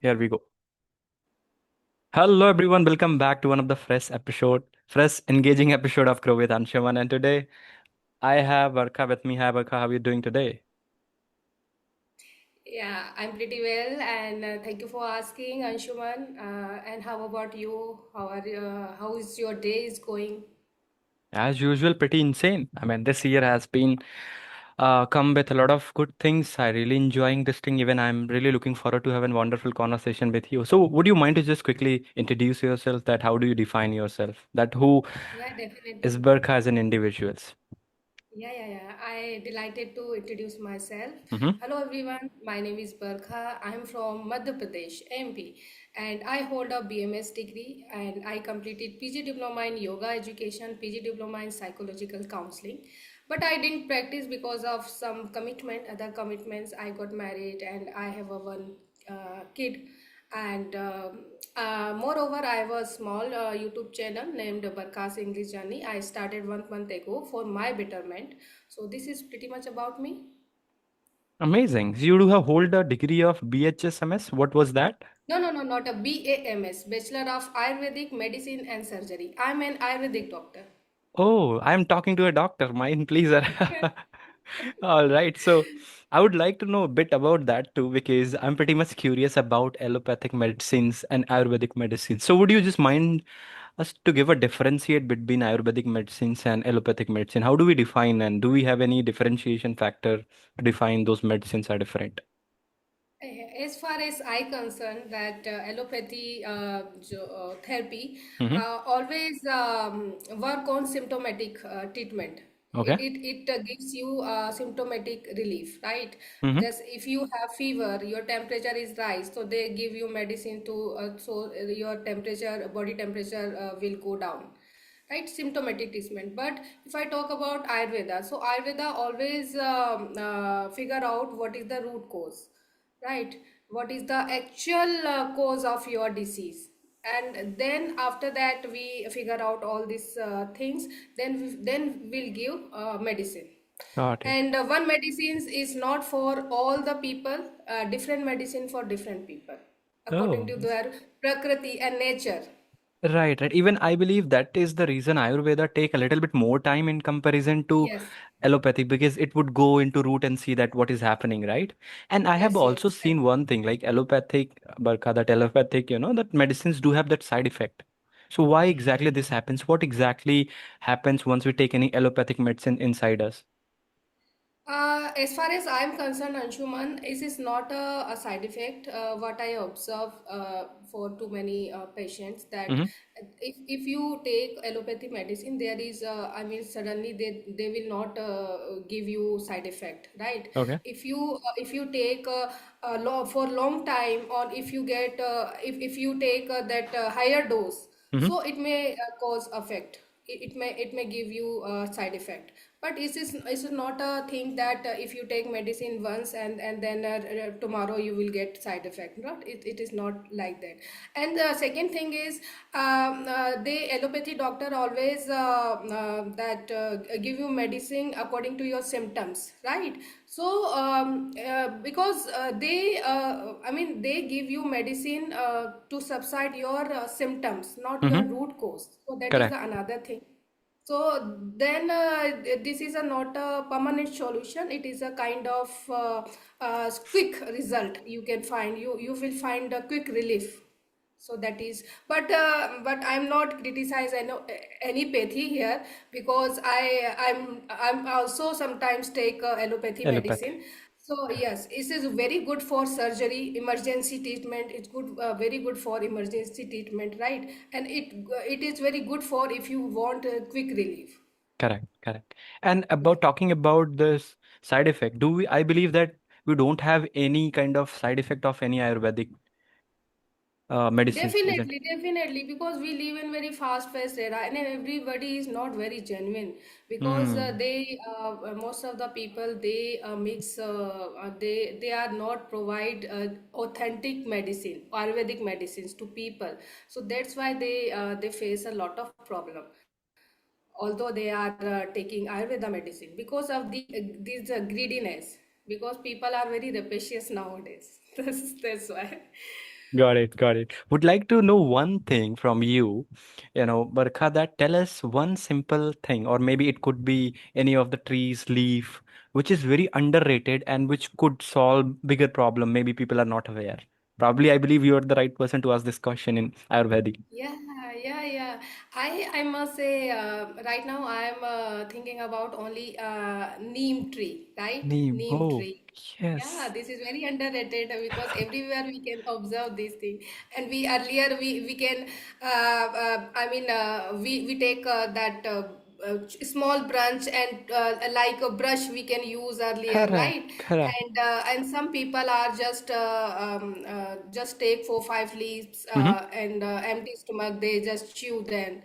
Here we go. Hello, everyone. Welcome back to one of the fresh, engaging episode of Grow with Anshuman. And today I have Barkha with me. Hi, Barkha. How are you doing today? Yeah, I'm pretty well, and thank you for asking, Anshuman. And how about you? How is your day is going? As usual, pretty insane. I mean, this year has been come with a lot of good things. I really enjoying this thing. Even I'm really looking forward to having a wonderful conversation with you. So, would you mind to just quickly introduce yourself? That how do you define yourself? That who Yeah, is definitely. Barkha as an individual? Yeah. I delighted to introduce myself. Mm-hmm. Hello everyone, my name is Barkha. I'm from Madhya Pradesh, MP, and I hold a BMS degree and I completed PG diploma in yoga education, PG diploma in psychological counseling. But I didn't practice because of some other commitments. I got married and I have a one kid. And moreover, I have a small YouTube channel named Barkha's English Journey. I started 1 month ago for my betterment. So this is pretty much about me. Amazing. So you do have hold a degree of BHSMS. What was that? No, not a BAMS, Bachelor of Ayurvedic Medicine and Surgery. I'm an Ayurvedic doctor. Oh, I'm talking to a doctor. Mind, please. All right. So I would like to know a bit about that too, because I'm pretty much curious about allopathic medicines and Ayurvedic medicines. So would you just mind us to give a differentiate between Ayurvedic medicines and allopathic medicine? How do we define and do we have any differentiation factor to define those medicines are different? As far as I concerned, that allopathy therapy Mm-hmm. always work on symptomatic treatment. Okay. It gives you symptomatic relief, right? Mm-hmm. Just if you have fever, your temperature is rise, so they give you medicine to your temperature, body temperature will go down, right? Symptomatic treatment. But if I talk about Ayurveda, so Ayurveda always figure out what is the root cause, right? What is the actual cause of your disease, and then after that we figure out all these things. Then we'll give medicine. Got it. And one medicines is not for all the people. Different medicine for different people according Oh. to their prakriti and nature. Right, right. Even I believe that is the reason Ayurveda take a little bit more time in comparison to Yes, allopathy because it would go into root and see that what is happening, right? And I have also yes, seen one thing like allopathic, Barkha, that allopathic, that medicines do have that side effect. So why exactly this happens? What exactly happens once we take any allopathic medicine inside us? As far as I'm concerned, Anshuman, this is not a side effect. What I observe for too many patients, that Mm-hmm. if you take allopathy medicine, there is, suddenly they will not give you side effect, right? Okay. If you take for long time, or if you get if you take that higher dose, Mm-hmm. so it may cause effect. It may give you a side effect. But is not a thing that if you take medicine once and then tomorrow you will get side effect. Not it is not like that. And the second thing is, the allopathy doctor always that give you medicine according to your symptoms, right? So because they give you medicine to subside your symptoms, not your Mm-hmm. root cause. So that is the Correct. another thing. So then this is a not a permanent solution. It is a kind of quick result you can find. You will find a quick relief. So that is, but I'm not criticize any pathy here, because I'm also sometimes take allopathy Allopathy. medicine. So yes, this is very good for surgery, emergency treatment. It's good, very good for emergency treatment, right? And it is very good for if you want a quick relief. Correct, correct. And Yeah. about talking about this side effect, do we, I believe that we don't have any kind of side effect of any Ayurvedic medicines, is it? Definitely, because we live in very fast-paced era, and everybody is not very genuine, because Hmm. most of the people, they mix, they are not provide authentic medicine, Ayurvedic medicines to people. So that's why they face a lot of problem, although they are taking Ayurveda medicine, because of this greediness, because people are very rapacious nowadays. That's why. Got it, got it. Would like to know one thing from you, Barkha, that tell us one simple thing, or maybe it could be any of the trees, leaf, which is very underrated and which could solve bigger problem. Maybe people are not aware. Probably, I believe you are the right person to ask this question in Ayurvedic. Yeah, yeah. I must say, right now I'm thinking about only neem tree, right? Neem. Neem Oh, tree. Yeah, yes. this is very underrated because everywhere we can observe this thing. And we earlier we can, I mean, we take that small branch and like a brush we can use earlier, Correct, right? correct. And some people are just take 4 5 leaves Mm-hmm. and empty stomach they just chew then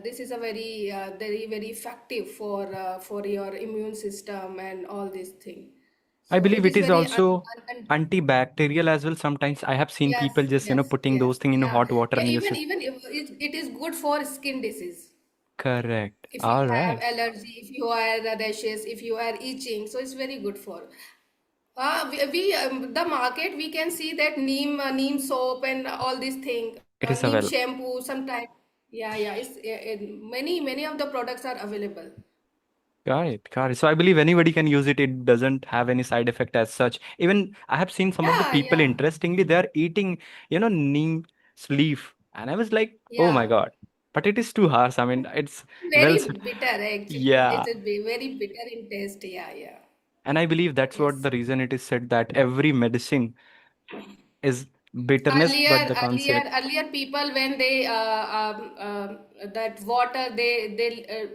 this is a very effective for your immune system and all these things, I so believe it it is is very also antibacterial as well. Sometimes I have seen yes, people just, putting yes, those things in yeah, hot water yeah, and just. even if it is good for skin disease. Correct. If you All have right. allergy, if you are rashes, if you are itching, so it's very good for. The market we can see that neem soap and all these thing, It is neem available. shampoo sometimes. Yeah, many of the products are available. Got it. Got it. So I believe anybody can use it. It doesn't have any side effect as such. Even I have seen some of the people, Yeah, interestingly, they are eating, neem leaf. And I was like, oh my yeah. God. But it is too harsh. I mean, it's well Very said. bitter actually. Yeah. It's a very bitter in taste. Yeah, yeah. And I believe that's what Yes. the reason it is said that every medicine is bitterness, but the concept. Earlier people when they that water they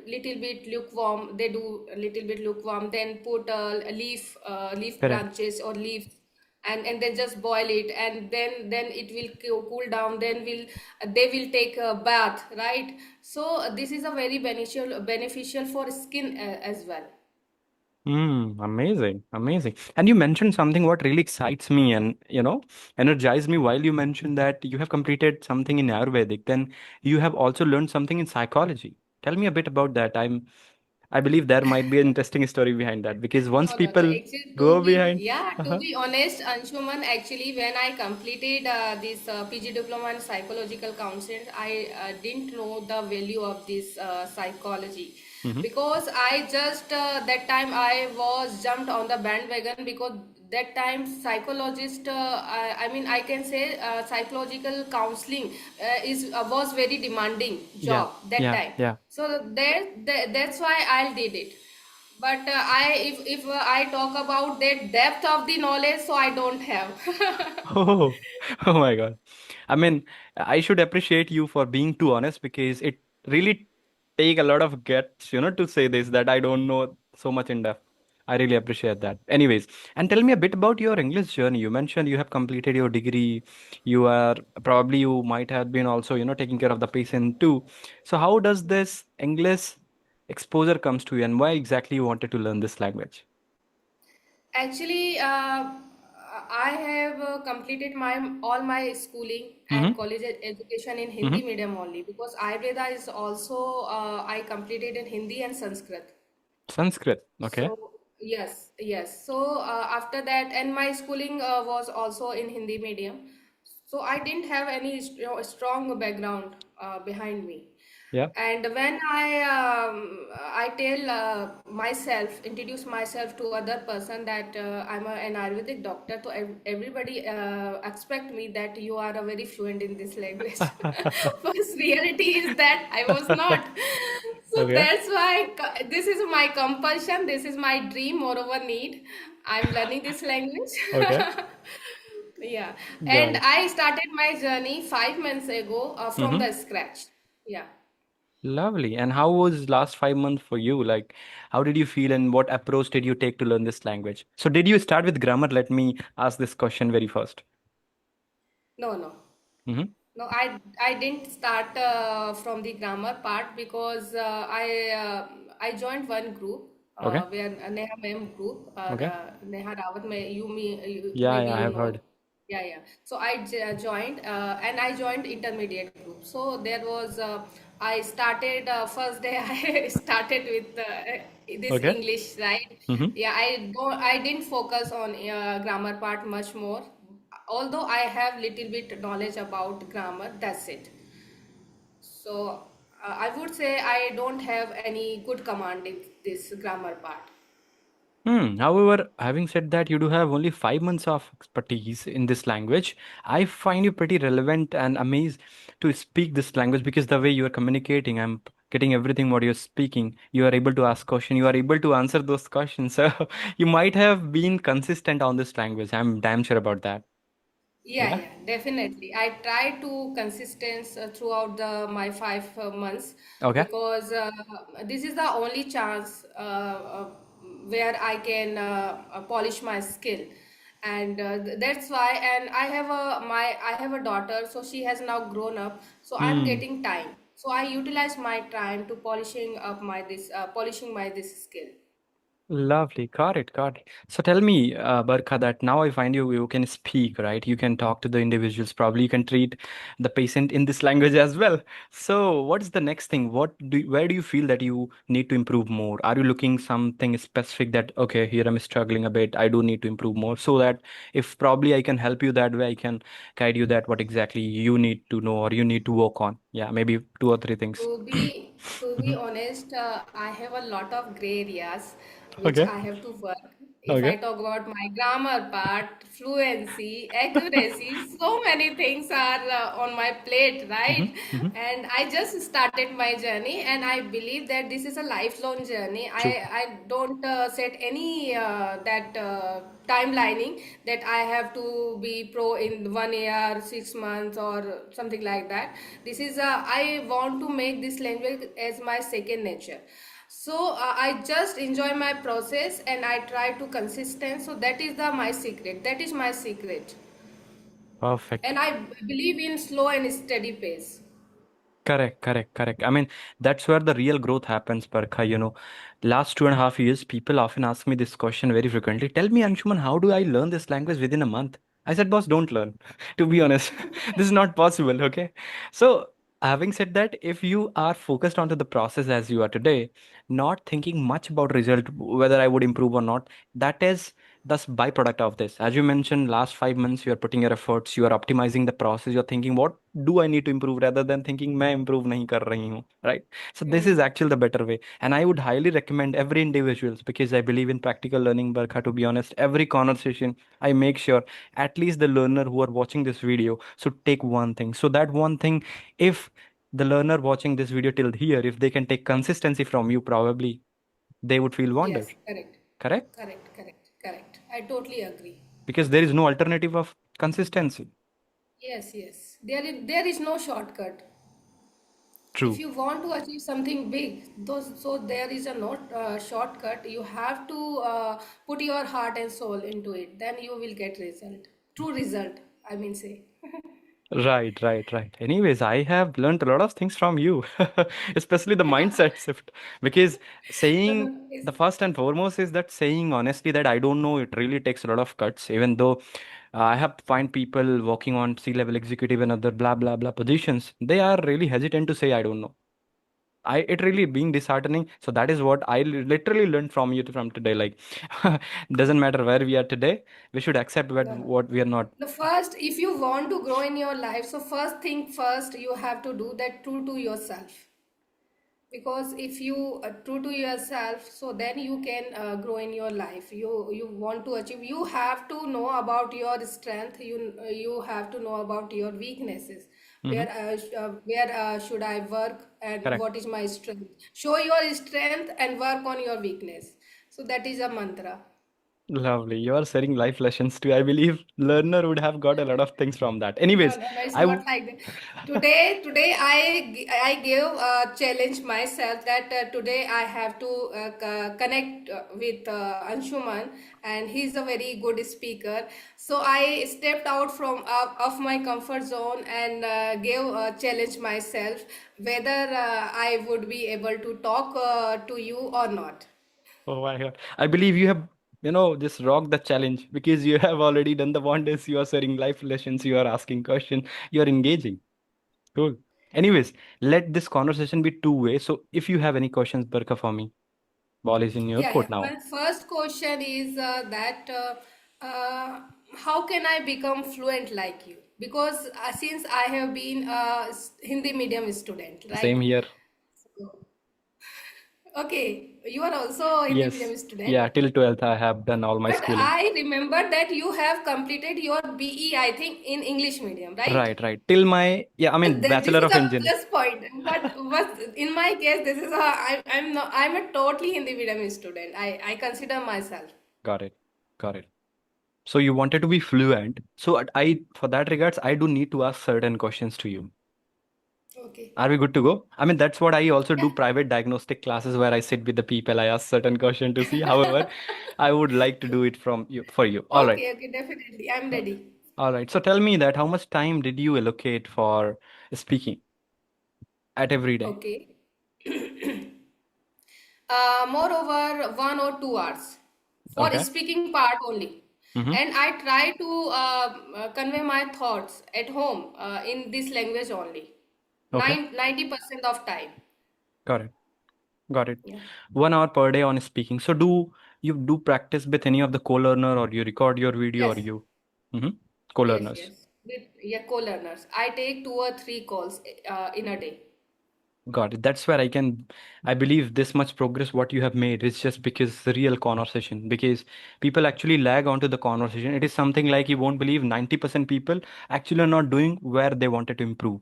little bit lukewarm, they do a little bit lukewarm, then put leaf Correct. branches or leaves, and then just boil it, and then it will cool down, then will they will take a bath, right? So this is a very beneficial for skin as well. Amazing, amazing. And you mentioned something what really excites me and, energized me while you mentioned that you have completed something in Ayurvedic, then you have also learned something in psychology. Tell me a bit about that. I believe there might be an interesting story behind that because once No. people Actually, go behind, to uh-huh. be honest, Anshuman, actually, when I completed this PG diploma in psychological counseling, I didn't know the value of this psychology, Hmm. because I just that time I was jumped on the bandwagon, because that time psychologist, I mean, I can say psychological counseling is was very demanding Yeah, job that yeah, time. yeah. So that's why I did it. But if I talk about the depth of the knowledge, so I don't have. Oh, oh my God. I mean, I should appreciate you for being too honest because it really take a lot of guts, to say this that I don't know so much in depth. I really appreciate that. Anyways, and tell me a bit about your English journey. You mentioned you have completed your degree. You are probably you might have been also, taking care of the patient too. So how does this English exposure comes to you and why exactly you wanted to learn this language? Actually, I have completed my all my schooling and Mm-hmm. college education in Hindi Mm-hmm. medium only, because Ayurveda is also I completed in Hindi and Sanskrit. Sanskrit. Okay. So yes. So after that, and my schooling was also in Hindi medium. So I didn't have any strong background behind me. Yeah. And when I tell introduce myself to other person that an Ayurvedic doctor, so everybody expect me that you are a very fluent in this language. First reality is that I was not. So Okay. that's why this is my compulsion, this is my dream, moreover need. I'm learning this language. Okay. Yeah, Got and it. I started my journey 5 months ago from Mm-hmm. the scratch. Yeah. Lovely. And how was last 5 months for you? Like, how did you feel and what approach did you take to learn this language? So, did you start with grammar? Let me ask this question very first. No. Mm-hmm. No, I didn't start from the grammar part, because I joined one group Okay. where Neha ma'am group, Okay. Neha Rawat may you me you, Yeah, maybe yeah, I you have know. heard. Yeah. So I joined, and I joined intermediate group. So there was I started first day I started with this Okay. English, right? Mm-hmm. Yeah, I didn't focus on grammar part much more. although I have little bit knowledge about grammar, that's it. So I would say I don't have any good command in this grammar part. However, having said that, you do have only 5 months of expertise in this language. I find you pretty relevant and amazed to speak this language because the way you are communicating, I'm getting everything what you're speaking. You are able to ask questions, you are able to answer those questions. So you might have been consistent on this language. I'm damn sure about that. Yeah, Yeah. yeah, definitely. I try to consistent throughout the my 5 months, Okay. because this is the only chance where I can polish my skill, and that's why. And I have a daughter, so she has now grown up. So I'm Hmm. getting time. So I utilize my time to polishing my this skill. Lovely. Got it. Got it. So tell me, Barkha, that now I find you can speak, right? You can talk to the individuals. Probably you can treat the patient in this language as well. So what's the next thing? Where do you feel that you need to improve more? Are you looking something specific that, okay, here I'm struggling a bit. I do need to improve more so that if probably I can help you that way, I can guide you that what exactly you need to know or you need to work on. Yeah, maybe two or three things. To be honest, I have a lot of gray areas which Okay. I have to work. If I Okay. talk about my grammar part, fluency, accuracy, so many things are on my plate, Hmm. right? Hmm. And I just started my journey, and I believe that this is a lifelong journey. I True. I don't set any that timelining that I have to be pro in 1 year, 6 months, or something like that. This is I want to make this language as my second nature. So I just enjoy my process and I try to consistent. So that is the my secret. That is my secret. Perfect. And I believe in slow and steady pace. Correct, correct, correct. I mean, that's where the real growth happens, Barkha. Last 2.5 years, people often ask me this question very frequently. Tell me, Anshuman, how do I learn this language within a month? I said, boss, don't learn. To be honest, this is not possible. Okay. So, having said that, if you are focused onto the process as you are today, not thinking much about result, whether I would improve or not, that is thus byproduct of this. As you mentioned, last 5 months, you are putting your efforts, you are optimizing the process, you're thinking, what do I need to improve rather than thinking मैं improve नहीं कर रही हूँ, right? So this is Hmm. actually the better way. And I would highly recommend every individuals because I believe in practical learning, Barkha, to be honest, every conversation, I make sure at least the learner who are watching this video should take one thing. So that one thing, if the learner watching this video till here, if they can take consistency from you, probably they would feel wonder, Yes, correct. correct? Correct, correct, correct. I totally agree. Because there is no alternative of consistency. Yes, yes. There is no shortcut. If True. you want to achieve something big, so there is a not shortcut. You have to put your heart and soul into it. Then you will get result. True result, I mean say. Right, right, right. Anyways, I have learned a lot of things from you, especially the mindset shift. Because saying Yes. the first and foremost is that saying honestly that I don't know, it really takes a lot of guts. Even though I have find people working on C-level executive and other blah blah blah positions, they are really hesitant to say I don't know. It really being disheartening. So that is what I literally learned from you from today. Like, doesn't matter where we are today, we should accept No, no. what we are not. The first, if you want to grow in your life, so first thing first, you have to do that true to yourself. Because if you true to yourself, so then you can grow in your life. You want to achieve, you have to know about your strength, you have to know about your weaknesses. Hmm. Where should I work, and Correct. what is my strength? Show your strength and work on your weakness. So that is a mantra. Lovely. You are sharing life lessons too. I believe learner would have got a lot of things from that. No, Anyways, no, no, it's I not w- like that. Today I gave a challenge myself that today I have to connect with Anshuman, and he's a very good speaker. So I stepped out from of my comfort zone and gave a challenge myself whether I would be able to talk to you or not. oh my God. I believe you have, just rocked the challenge because you have already done the wonders. You are sharing life lessons. You are asking questions. You are engaging. Cool. Anyways, let this conversation be two-way. So if you have any questions, Barka, for me, ball is in your Yeah, yeah. court now. My first question is that how can I become fluent like you? Because since I have been a Hindi medium student, Same right? here. So, okay, you are also a Hindi Yes. medium student. Yeah, till 12th I have done all my But schooling. I remember that you have completed your BE, I think, in English medium, right? Right, right. Till my, yeah, I mean, This Bachelor is of a Engineering. plus point. But in my case, this is I'm not, I'm a totally Hindi medium student. I consider myself. Got it. Got it. So you wanted to be fluent. So for that regards, I do need to ask certain questions to you. Okay. Are we good to go? I mean, that's what I also Yeah. do private diagnostic classes where I sit with the people. I ask certain questions to see. However, I would like to do it from you for you. All right. Okay, okay, definitely. I'm ready. All right. So tell me that how much time did you allocate for speaking at every day? Okay. Moreover, 1 or 2 hours for Okay. speaking part only. Mm-hmm. And I try to convey my thoughts at home in this language only. Okay. 90% of time. Got it. Got it. Yeah. 1 hour per day on speaking. So do you do practice with any of the co-learner or you record your video or Yes. you mm-hmm. Yes, Co-learners? yes. With yeah, co-learners. I take 2 or 3 calls in a day. Got it. That's where I believe this much progress what you have made is just because the real conversation, because people actually lag onto the conversation. It is something like you won't believe 90% people actually are not doing where they wanted to improve.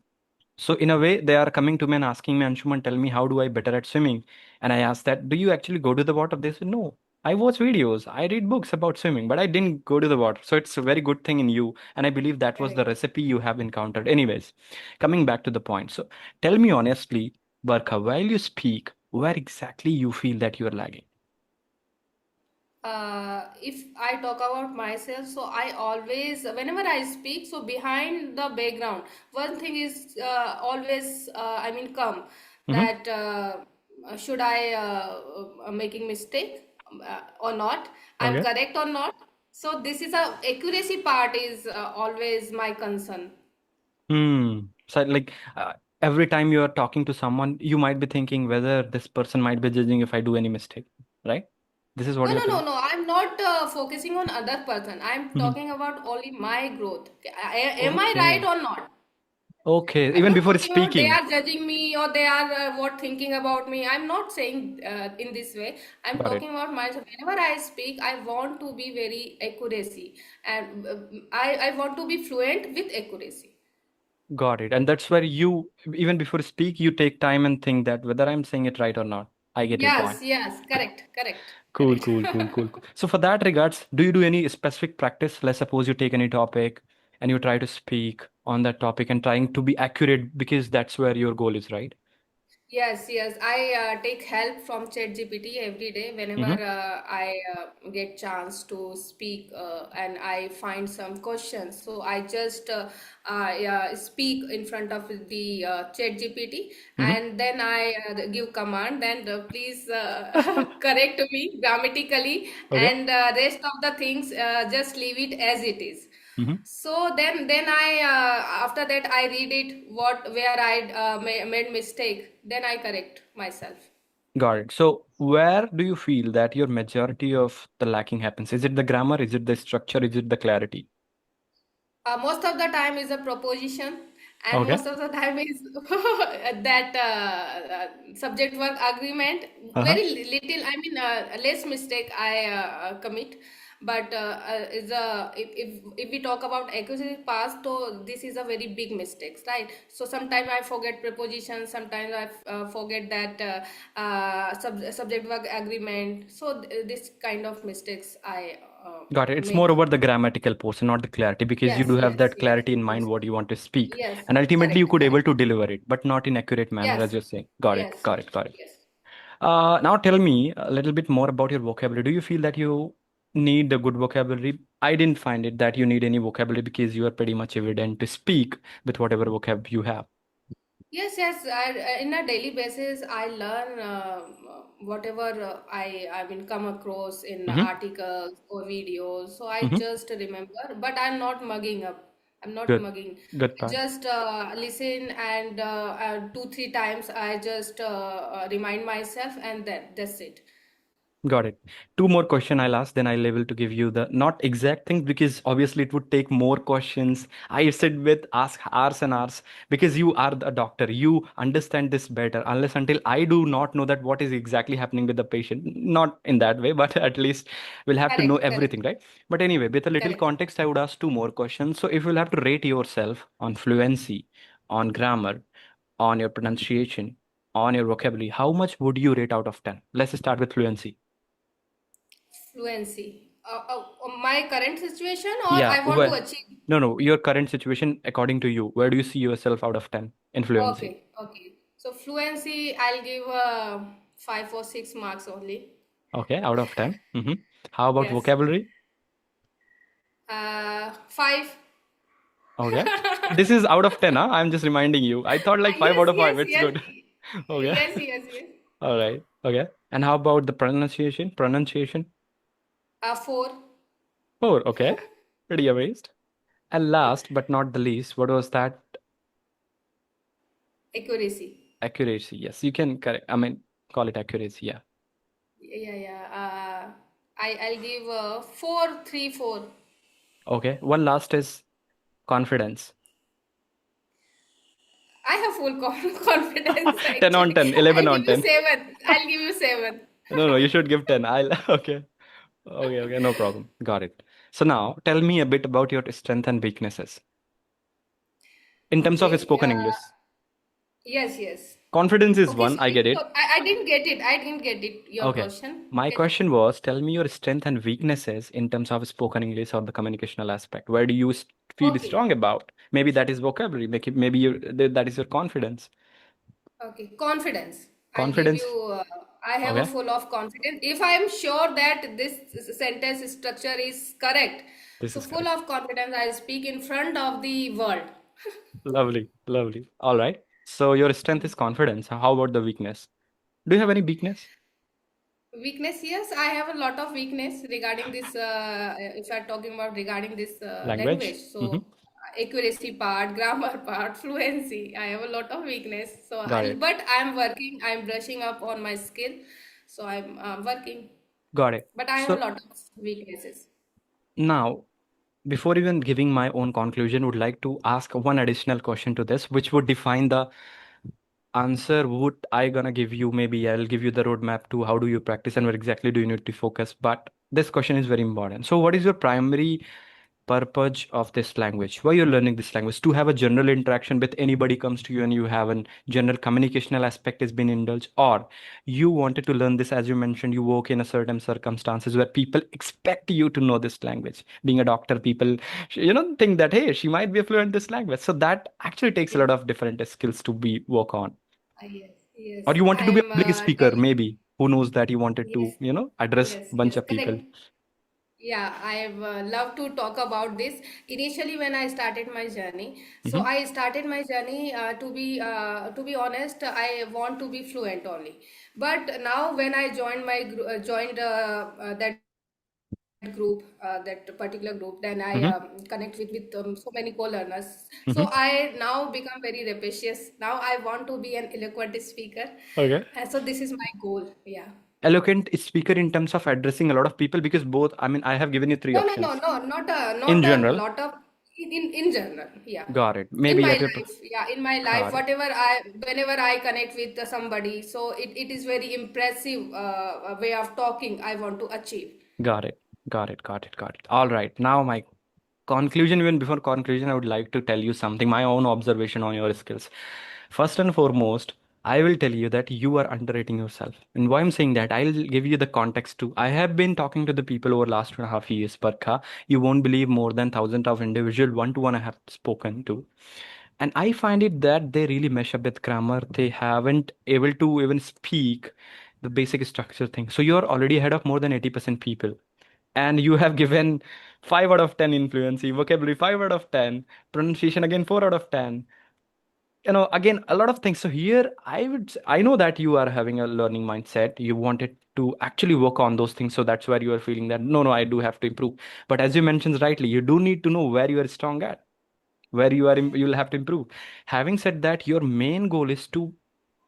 So in a way, they are coming to me and asking me, Anshuman, tell me how do I better at swimming? And I asked that, do you actually go to the water? They said, no. I watch videos, I read books about swimming, but I didn't go to the water. So it's a very good thing in you. And I believe that was the Correct. recipe you have encountered. Anyways, coming back to the point. So tell me honestly, Barkha, while you speak, where exactly you feel that you are lagging? If I talk about myself, so I always, whenever I speak, so behind the background, one thing is always, I mean, come Mm-hmm. that should I making mistake or not? I'm Okay. correct or not? So this is a accuracy part is always my concern. Hmm. So like every time you are talking to someone, you might be thinking whether this person might be judging if I do any mistake, right? This is what No, you're no, no, thinking. no. I'm not focusing on other person. I'm Mhm. talking about only my growth. Am I right Okay. or not? Okay. I'm Even not before talking about they speaking. are judging me or they are what thinking about me. I'm not saying in this way. I'm Got it. talking about myself. Whenever I speak, I want to be very accuracy, and I want to be fluent with accuracy. Got it. And that's where you, even before speak, you take time and think that whether I'm saying it right or not. I get your point. Yes, yes, correct, correct, Cool, correct. cool, cool, cool, cool. So for that regards, do you do any specific practice? Let's suppose you take any topic and you try to speak on that topic and trying to be accurate because that's where your goal is, right? Yes, yes. I take help from ChatGPT every day whenever Mm-hmm. I get chance to speak and I find some questions. So I just yeah, speak in front of the ChatGPT Mm-hmm. and then I give command. Then please correct me grammatically Okay. and rest of the things just leave it as it is. Mm-hmm. So then I after that I read it what where I made mistake. Then I correct myself. Got it. So where do you feel that your majority of the lacking happens? Is it the grammar? Is it the structure? Is it the clarity? Most of the time is a proposition, and Okay. most of the time is that subject verb agreement. Uh-huh. Very little, I mean, less mistake I commit. But is a if we talk about accuracy past, so this is a very big mistakes, right? So sometimes I forget preposition, sometimes I forget that subject verb agreement. So this kind of mistakes I Got it. It's more make. about the grammatical portion, not the clarity, because you Yes, do have yes, that yes, clarity in mind yes. what you want to speak. Yes, And ultimately you correct, could able correct. to deliver it, but not in accurate manner, as Yes, you're saying. Got it. yes, Got it. Got it. yes. Now tell me a little bit more about your vocabulary. Do you feel that you need a good vocabulary? I didn't find it that you need any vocabulary because you are pretty much evident to speak with whatever vocab you have. Yes, yes. In a daily basis, I learn whatever I mean come across in Mm-hmm. articles or videos. So I Mm-hmm. just remember, but I'm not mugging up. I'm not Good. mugging. Good I part. just listen and 2, 3 times I just remind myself, and that's it. Got it. Two more question I'll ask, then I'll able to give you the not exact thing because obviously it would take more questions. I sit with ask hours and hours because you are the doctor. You understand this better. Unless until I do not know that what is exactly happening with the patient, not in that way, but at least we'll have to know Correct, correct, everything, right? But anyway, with a little correct. context, I would ask two more questions. So if you'll have to rate yourself on fluency, on grammar, on your pronunciation, on your vocabulary, how much would you rate out of 10? Let's start with fluency. Fluency. My current situation, or Yeah, I want to well, achieve. no, no, your current situation according to you, where do you see yourself out of 10 in fluency? Okay, okay. So fluency, I'll give 5 or 6 marks only. Okay, out of 10. How about Yes. vocabulary? 5. Okay. This is out of 10, huh? I'm just reminding you. I thought like 5 Yes, out of 5. yes, It's yes. good. Okay. Yes, yes, yes. All right. Okay. And how about the pronunciation? Pronunciation? 4. 4. Okay. Pretty amazed. And last but not the least, what was that? Accuracy. Accuracy. Yes, you can correct. I mean, call it accuracy. Yeah. Yeah, yeah. I'll give 4, 3, 4. Okay. One last is confidence. I have full confidence 10 on actually. 10, I'll 11 give on you 10. 7. I'll give you 7. No, no, you should give 10. I'll, okay. Okay, okay, no problem. Got it. So now tell me a bit about your strength and weaknesses in terms of Okay. spoken English. Yes, yes. Confidence is Okay, one, I sorry. get So it. I didn't get it. I didn't get it. Your Okay. question. My question was tell me your strength and weaknesses in terms of spoken English or the communicational aspect. Where do you feel Okay. strong about? Maybe that is vocabulary, maybe that is your confidence. Okay. Confidence. I'll give Confidence. you. I have a Okay. full of confidence. If I am sure that this sentence structure is correct, This so is full correct. of confidence, I'll speak in front of the world. Lovely, lovely. All right. So your strength is confidence. How about the weakness? Do you have any weakness? Weakness, yes, I have a lot of weakness regarding this. If I'm talking about regarding this language, Language? so accuracy part, grammar part, fluency, I have a lot of weakness. So, Got it. but I'm working. I'm brushing up on my skill. So I'm working. Got it. But I have a So lot of weaknesses. now, before even giving my own conclusion, would like to ask one additional question to this, which would define the answer would I gonna give you. Maybe I'll give you the roadmap to how do you practice and where exactly do you need to focus. But this question is very important. So, what is your primary purpose of this language? Why you're learning this language? To have a general interaction with anybody comes to you and you have a general communicational aspect has been indulged, or you wanted to learn this as you mentioned, you work in a certain circumstances where people expect you to know this language. Being a doctor, people think that hey, she might be fluent in this language. So that actually takes a Yes, lot of different skills to be work on. yes, yes. Or you wanted to be a I'm public speaker, maybe. Who knows that you wanted yes, to, address yes, bunch yes, of people. correct. Yeah, I love to talk about this. Initially, when I started my journey, so Hmm. I started my journey to be honest, I want to be fluent only. But now, when I joined joined that group, that particular group, then I connect Hmm. with so many co-learners. So I Hmm. now become very rapacious. Now I want to be an eloquent speaker, Okay. and so this is my goal. Yeah. Eloquent speaker in terms of addressing a lot of people because both, I mean, I have given you three No, no, no, options. no, In not a general, lot of in general, yeah. got it. In Maybe my at your life, yeah, in my life, got it. whatever whenever I connect with somebody, so it is very impressive way of talking I want to achieve. Got it. Got it. Got it. Got it. All right. Now my conclusion, even before conclusion, I would like to tell you something, my own observation on your skills. First and foremost, I will tell you that you are underrating yourself. And why I'm saying that, I'll give you the context too. I have been talking to the people over last 2.5 years, Barkha. You won't believe more than thousands of individual one-to-one I have spoken to. And I find it that they really mesh up with grammar. They haven't able to even speak the basic structure thing. So you're already ahead of more than 80% people and you have given 5 out of 10 in fluency, vocabulary 5 out of 10, pronunciation again 4 out of 10. Again, a lot of things. So here, I know that you are having a learning mindset. You wanted to actually work on those things. So that's where you are feeling that, no, no, I do have to improve. But as you mentioned rightly, you do need to know where you are strong at, where you'll have to improve. Having said that, your main goal is to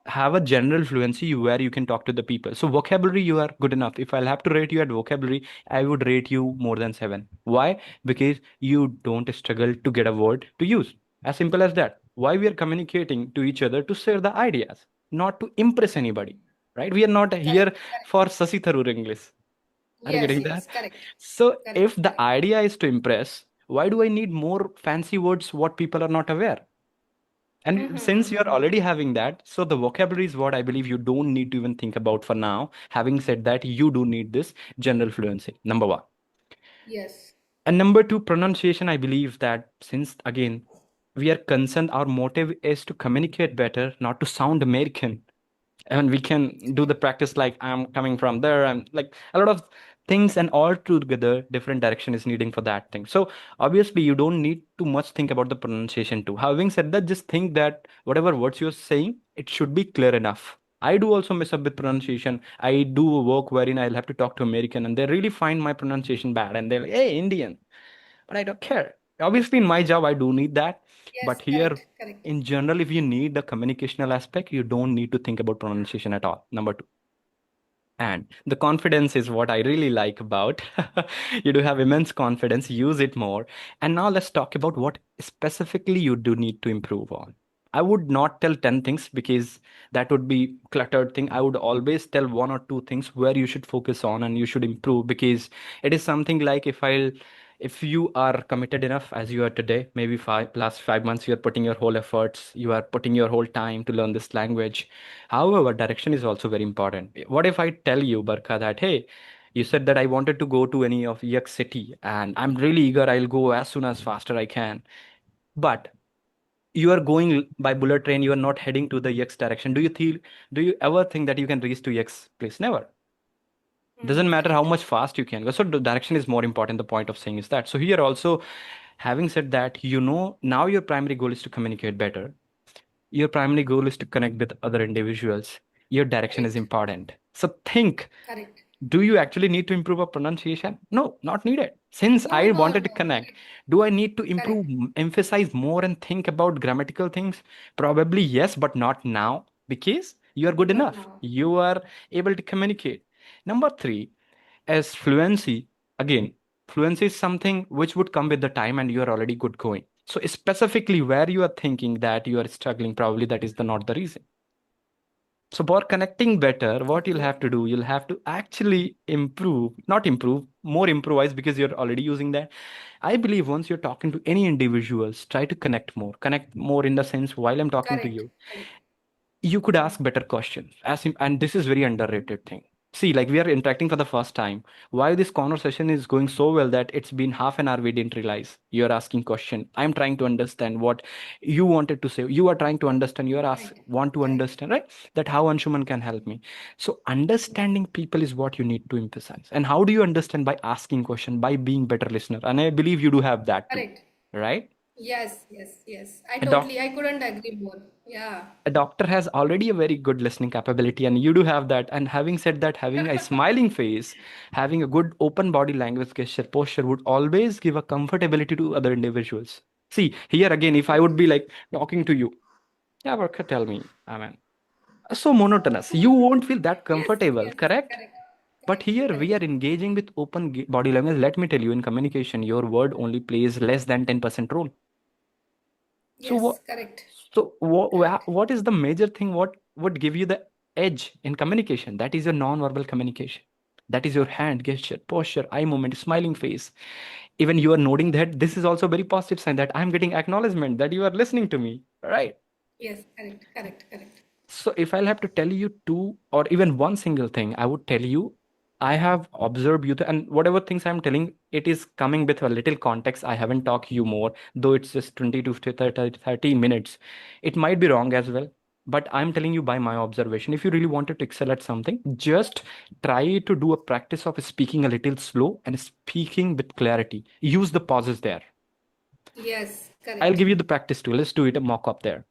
have a general fluency where you can talk to the people. So vocabulary, you are good enough. If I'll have to rate you at vocabulary, I would rate you more than 7. Why? Because you don't struggle to get a word to use. As simple as that. Why we are communicating to each other to share the ideas, not to impress anybody. Right? We are not here Correct. for Sasi Tharoor English. Are you Yes, getting yes, that? correct. So if Correct, the correct. idea is to impress, why do I need more fancy words what people are not aware? And since you're already having that, so the vocabulary is what I believe you don't need to even think about for now. Having said that, you do need this general fluency, number one. Yes. And number two, pronunciation, I believe that since again, we are concerned, our motive is to communicate better, not to sound American. And we can do the practice like I'm coming from there and like a lot of things, and all together different direction is needing for that thing. So obviously you don't need too much think about the pronunciation too. Having said that, just think that whatever words you're saying, it should be clear enough. I do also mess up with pronunciation. I do work wherein I'll have to talk to American and they really find my pronunciation bad and they're like, hey, Indian, but I don't care. Obviously, in my job, I do need that. Yes, But here, correct, correct. in general, if you need the communicational aspect, you don't need to think about pronunciation at all. Number two. And the confidence is what I really like about. You do have immense confidence, use it more. And now let's talk about what specifically you do need to improve on. I would not tell 10 things because that would be cluttered thing. I would always tell one or two things where you should focus on and you should improve, because it is something like if you are committed enough as you are today, maybe last 5 months, you are putting your whole efforts, you are putting your whole time to learn this language. However, direction is also very important. What if I tell you, Barkha, that hey, you said that I wanted to go to any of Yak city and I'm really eager, I'll go as soon as faster I can. But you are going by bullet train, you are not heading to the X direction. Do you ever think that you can reach to X place? Never. Doesn't matter how Correct. much fast you can go. So the direction is more important. The point of saying is that. So here also, having said that, now your primary goal is to communicate better. Your primary goal is to connect with other individuals. Your direction is Right. important. So think, Correct. do you actually need to improve a pronunciation? No, not needed. Since No, I no, wanted to no. connect, Correct. do I need to improve, Correct. emphasize more and think about grammatical things? Probably yes, but not now, because you are good Not enough. now. You are able to communicate. Number three, as fluency, again, fluency is something which would come with the time and you are already good going. So specifically where you are thinking that you are struggling, probably that is not the reason. So for connecting better, what you'll Okay. have to do, you'll have to actually improve, not improve, more improvise, because you're already using that. I believe once you're talking to any individuals, try to connect more in the sense while I'm talking to Correct. you, Correct. you could ask better questions. And this is very underrated thing. See, like we are interacting for the first time. Why this conversation is going so well that it's been half an hour, we didn't realize. You're asking question. I'm trying to understand what you wanted to say. You are trying to understand. Right. Want to Correct. understand, right? That how Anshuman can help me. So understanding people is what you need to emphasize. And how do you understand? By asking question, by being better listener. And I believe you do have that too, Correct. right? Yes, yes, yes. A doc I couldn't agree more. Yeah. a doctor has already a very good listening capability, and you do have that. And having said that, having a smiling face, having a good open body language, gesture, posture would always give a comfortability to other individuals. See, here again, if I would be like talking to you, yeah, Varka, tell me, I mean, so monotonous, you won't feel that Yes, comfortable, yes. correct? Correct. But Correct. here we Correct. are engaging with body language. Let me tell you, in communication, your word only plays less than 10% role. So Yes, what? correct. So Correct. what is the major thing? What would give you the edge in communication? That is your non-verbal communication. That is your hand gesture, posture, eye movement, smiling face. Even you are nodding that. This is also a very positive sign that I'm getting acknowledgement that you are listening to me. Right. Yes, correct. Correct. Correct. So if I'll have to tell you two or even one single thing, I would tell you, I have observed you, and whatever things I'm telling, it is coming with a little context. I haven't talked you more, though it's just 20 to 30 minutes. It might be wrong as well, but I'm telling you by my observation. If you really wanted to excel at something, just try to do a practice of speaking a little slow and speaking with clarity. Use the pauses there. Yes, I'll correct. give you the practice too. Let's do it a mock up there.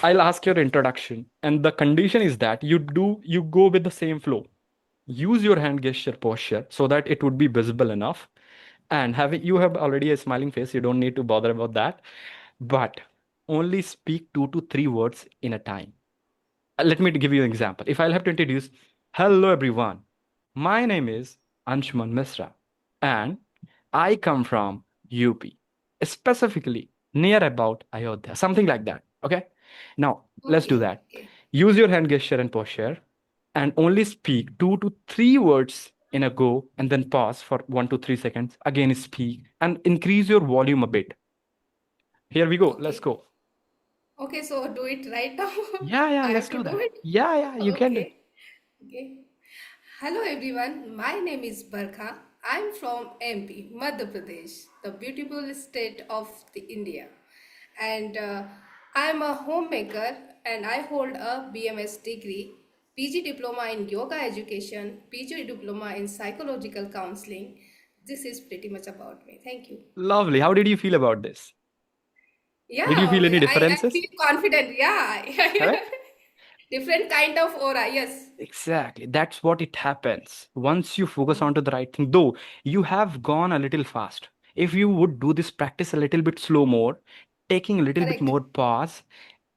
I'll ask your introduction, and the condition is that you go with the same flow. Use your hand gesture posture so that it would be visible enough. And having you have already a smiling face, you don't need to bother about that. But only speak 2 to 3 words in a time. Let me give you an example. If I'll have to introduce, hello everyone, my name is Anshuman Misra, and I come from UP, specifically near about Ayodhya, something like that. Okay. Now let's do Okay, that. okay, Use your hand gesture and posture, and only speak 2 to 3 words in a go, and then pause for 1 to 3 seconds. Again, speak and increase your volume a bit. Here we go. Let's okay. go. Okay, so do it right now. Yeah, yeah, I let's have to do do that. it. Yeah, yeah, you can do it. Okay, okay. Hello everyone, my name is Barkha. I'm from MP, Madhya Pradesh, the beautiful state of the India. And I'm a homemaker and I hold a BMS degree, PG diploma in yoga education, PG diploma in psychological counseling. This is pretty much about me. Thank you. Lovely. How did you feel about this? Did you Yeah, feel any I differences? feel confident. Yeah, Correct? different kind of aura. Yes, Exactly. That's what it happens. Once you focus onto the right thing, though you have gone a little fast. If you would do this practice a little bit slow more, taking a little bit correct. more pause,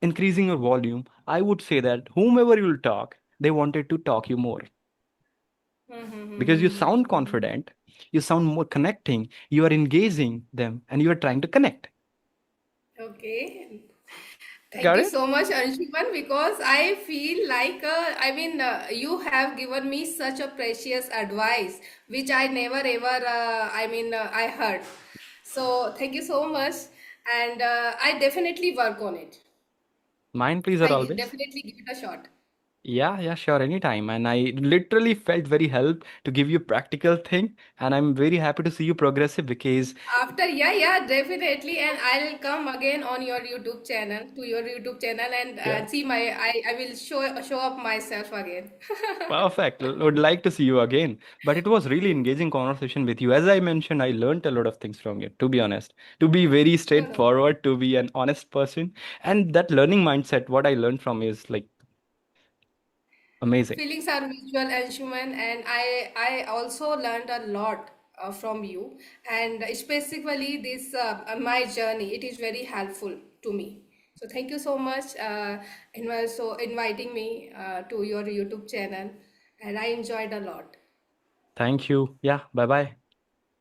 increasing your volume, I would say that whomever you'll talk, they wanted to talk you more because you sound confident, you sound more connecting, you are engaging them, and you are trying to connect. Okay. Thank Got you it? so much, Anshuman, because I feel like, you have given me such a precious advice, which I never ever, I heard. So, thank you so much. And I definitely work on it. Mind pleaser I always. definitely give it a shot. Yeah, yeah, sure, anytime. And I literally felt very helped to give you practical thing. And I'm very happy to see you progressive because, After, yeah, definitely. And I'll come again on your YouTube channel, to your YouTube channel, and yeah, see I will show up myself again. perfect. Would like to see you again. But it was really engaging conversation with you. As I mentioned, I learned a lot of things from you, to be honest. To be very No, no. straightforward, to be an honest person. And that learning mindset, what I learned from is like amazing. Feelings are mutual, Anshuman, and I also learned a lot from you, and specifically this my journey. It is very helpful to me. So thank you so much, so inviting me to your YouTube channel, and I enjoyed a lot. Thank you. Yeah, bye bye.